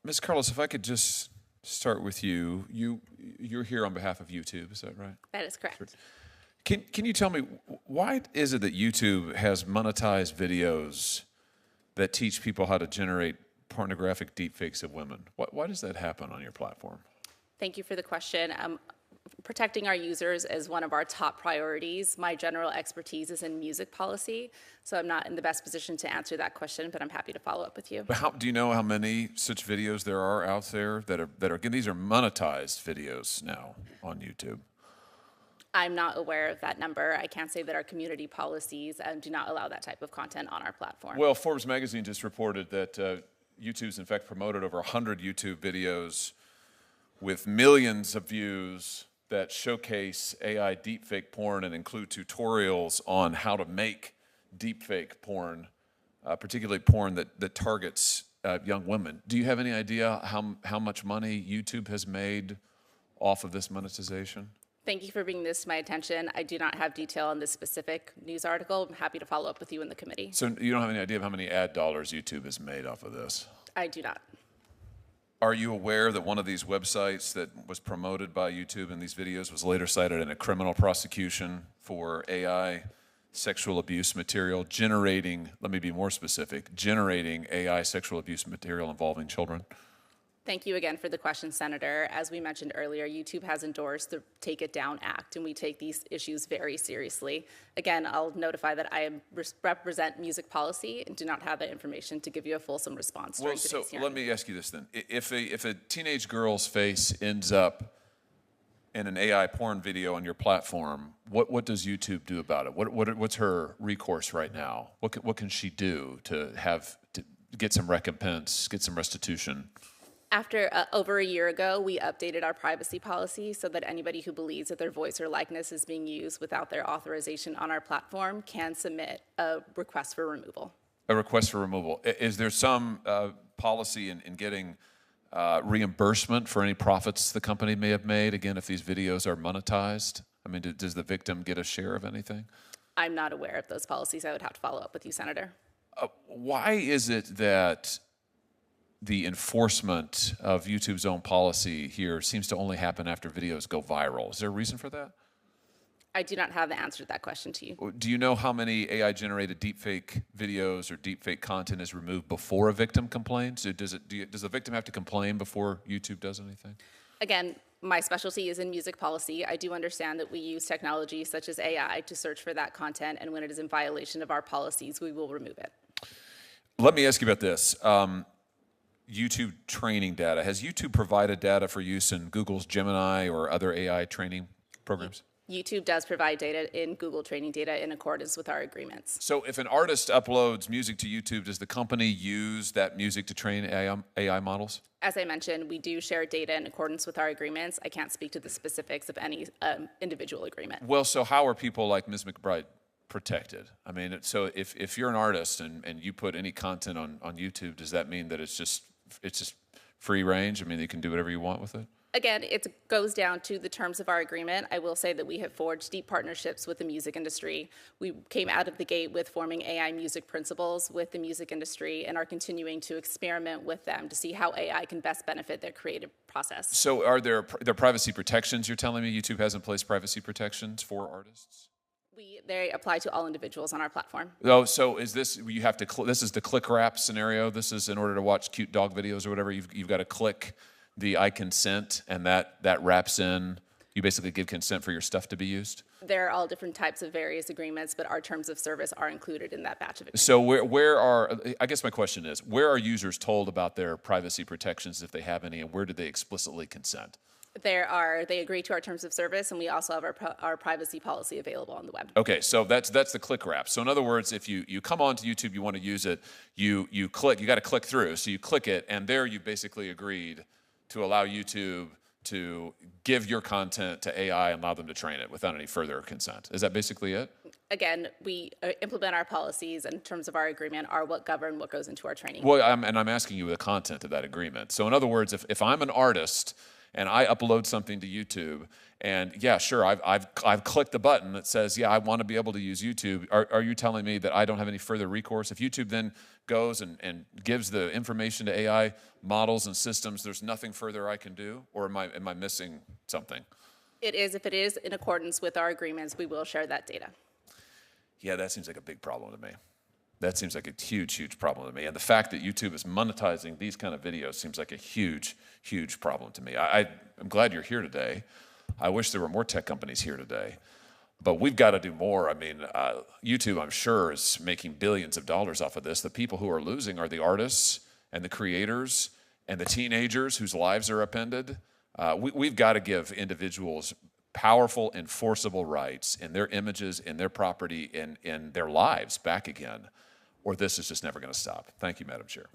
Ms. Carlos, if I could just start with you. You're here on behalf of YouTube, is that right? That is correct. Can you tell me, why is it that YouTube has monetized videos that teach people how to generate pornographic deepfakes of women? Why does that happen on your platform? Thank you for the question. Protecting our users is one of our top priorities. My general expertise is in music policy, so I'm not in the best position to answer that question, but I'm happy to follow up with you. But do you know how many such videos there are out there that are these are monetized videos now on YouTube? I'm not aware of that number. I can't say that our community policies do not allow that type of content on our platform. Well, Forbes magazine just reported that YouTube's in fact promoted over 100 YouTube videos with millions of views that showcase AI deepfake porn and include tutorials on how to make deepfake porn, particularly porn that targets young women. Do you have any idea how much money YouTube has made off of this monetization? Thank you for bringing this to my attention. I do not have detail on this specific news article. I'm happy to follow up with you in the committee. So you don't have any idea of how many ad dollars YouTube has made off of this? I do not. Are you aware that one of these websites that was promoted by YouTube in these videos was later cited in a criminal prosecution for AI sexual abuse material generating, let me be more specific, generating AI sexual abuse material involving children? Thank you again for the question, Senator. As we mentioned earlier, YouTube has endorsed the Take It Down Act, and we take these issues very seriously. Again, I'll notify that I represent music policy and do not have that information to give you a fulsome response during today's hearing. Let me ask you this then. If a teenage girl's face ends up in an AI porn video on your platform, what does YouTube do about it? What's her recourse right now? What can she do to get some recompense, get some restitution? After over a year ago, we updated our privacy policy so that anybody who believes that their voice or likeness is being used without their authorization on our platform can submit a request for removal. A request for removal. Is there some policy in getting reimbursement for any profits the company may have made, again, if these videos are monetized? I mean, does the victim get a share of anything? I'm not aware of those policies. I would have to follow up with you, Senator. Why is it that the enforcement of YouTube's own policy here seems to only happen after videos go viral? Is there a reason for that? I do not have the answer to that question to you. Do you know how many AI-generated deepfake videos or deepfake content is removed before a victim complains? Does the victim have to complain before YouTube does anything? Again, my specialty is in music policy. I do understand that we use technology such as AI to search for that content, and when it is in violation of our policies, we will remove it. Let me ask you about this. YouTube training data. Has YouTube provided data for use in Google's Gemini or other AI training programs? YouTube does provide data in Google training data in accordance with our agreements. So if an artist uploads music to YouTube, does the company use that music to train AI models? As I mentioned, we do share data in accordance with our agreements. I can't speak to the specifics of any individual agreement. Well, so how are people like Ms. McBride protected? I mean, so if you're an artist and you put any content on YouTube, does that mean that it's just free range? I mean, you can do whatever you want with it? Again, it goes down to the terms of our agreement. I will say that we have forged deep partnerships with the music industry. We came out of the gate with forming AI music principles with the music industry and are continuing to experiment with them to see how AI can best benefit their creative process. So are there privacy protections? You're telling me YouTube has in place privacy protections for artists? They apply to all individuals on our platform. Oh, so is this, you have to, this is the click wrap scenario? This is in order to watch cute dog videos or whatever, you've got to click the I consent, and that wraps in, you basically give consent for your stuff to be used? There are all different types of various agreements, but our terms of service are included in that batch of agreements. So I guess my question is, where are users told about their privacy protections if they have any, and where do they explicitly consent? They agree to our terms of service, and we also have our privacy policy available on the web. Okay, so that's the click wrap. So in other words, if you come onto YouTube, you want to use it, you got to click through. So you click it, and there you basically agreed to allow YouTube to give your content to AI and allow them to train it without any further consent. Is that basically it? Again, we implement our policies, and in terms of our agreement are what govern what goes into our training. Well, I'm asking you the content of that agreement. So in other words, if I'm an artist and I upload something to YouTube, and yeah, sure, I've clicked the button that says, yeah, I want to be able to use YouTube. Are you telling me that I don't have any further recourse? If YouTube then goes and gives the information to AI models and systems, there's nothing further I can do? Or am I missing something? It is, if it is in accordance with our agreements, we will share that data. Yeah, that seems like a big problem to me. That seems like a huge, huge problem to me. And the fact that YouTube is monetizing these kind of videos seems like a huge, huge problem to me. I'm glad you're here today. I wish there were more tech companies here today. But we've got to do more. I mean, YouTube, I'm sure, is making billions of dollars off of this. The people who are losing are the artists and the creators and the teenagers whose lives are upended. We've got to give individuals powerful, enforceable rights in their images, in their property, in their lives back again, or this is just never going to stop. Thank you, Madam Chair.